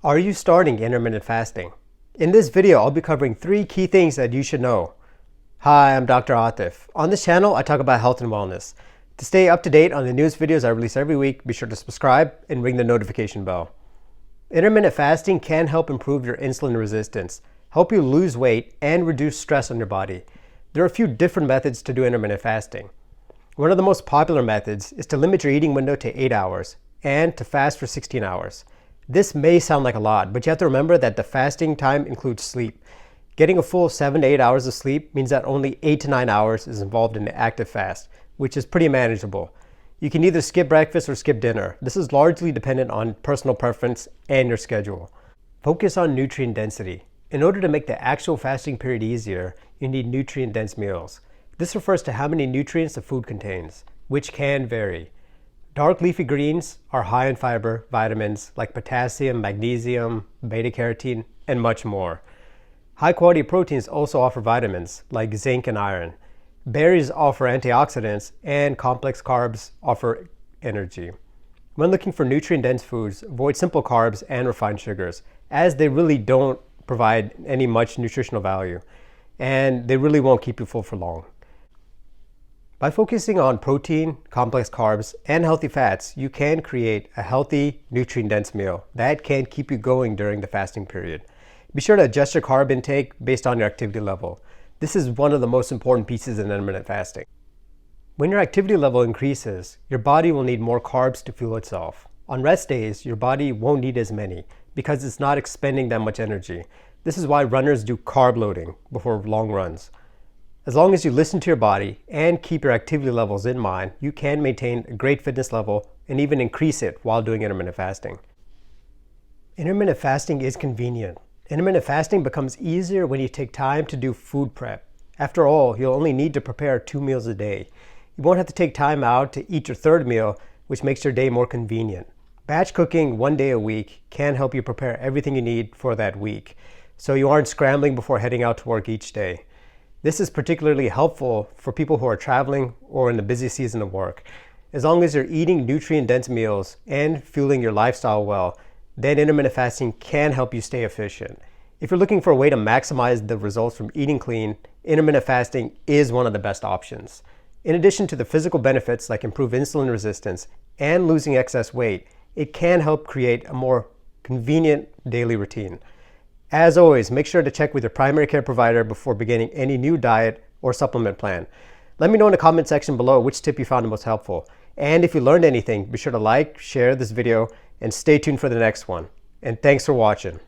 Are you starting intermittent fasting? In this video, I'll be covering 3 key things that you should know. Hi, I'm Dr. Atif. On this channel, I talk about health and wellness. To stay up to date on the newest videos I release every week, be sure to subscribe and ring the notification bell. Intermittent fasting can help improve your insulin resistance, help you lose weight, and reduce stress on your body. There are a few different methods to do intermittent fasting. One of the most popular methods is to limit your eating window to 8 hours and to fast for 16 hours. This may sound like a lot, but you have to remember that the fasting time includes sleep. Getting a full 7 to 8 hours of sleep means that only 8 to 9 hours is involved in the active fast, which is pretty manageable. You can either skip breakfast or skip dinner. This is largely dependent on personal preference and your schedule. Focus on nutrient density. In order to make the actual fasting period easier, you need nutrient-dense meals. This refers to how many nutrients the food contains, which can vary. Dark leafy greens are high in fiber, vitamins like potassium, magnesium, beta-carotene, and much more. High-quality proteins also offer vitamins like zinc and iron. Berries offer antioxidants, and complex carbs offer energy. When looking for nutrient-dense foods, avoid simple carbs and refined sugars, as they really don't provide any much nutritional value, and they really won't keep you full for long. By focusing on protein, complex carbs, and healthy fats, you can create a healthy, nutrient-dense meal that can keep you going during the fasting period. Be sure to adjust your carb intake based on your activity level. This is one of the most important pieces in intermittent fasting. When your activity level increases, your body will need more carbs to fuel itself. On rest days, your body won't need as many because it's not expending that much energy. This is why runners do carb loading before long runs. As long as you listen to your body and keep your activity levels in mind, you can maintain a great fitness level and even increase it while doing intermittent fasting. Intermittent fasting is convenient. Intermittent fasting becomes easier when you take time to do food prep. After all, you'll only need to prepare 2 meals a day. You won't have to take time out to eat your 3rd meal, which makes your day more convenient. Batch cooking 1 day a week can help you prepare everything you need for that week, so you aren't scrambling before heading out to work each day. This is particularly helpful for people who are traveling or in the busy season of work. As long as you're eating nutrient-dense meals and fueling your lifestyle well, then intermittent fasting can help you stay efficient. If you're looking for a way to maximize the results from eating clean, intermittent fasting is one of the best options. In addition to the physical benefits like improved insulin resistance and losing excess weight, it can help create a more convenient daily routine. As always, make sure to check with your primary care provider before beginning any new diet or supplement plan. Let me know in the comment section below which tip you found the most helpful. And if you learned anything, be sure to like, share this video, and stay tuned for the next one. And thanks for watching.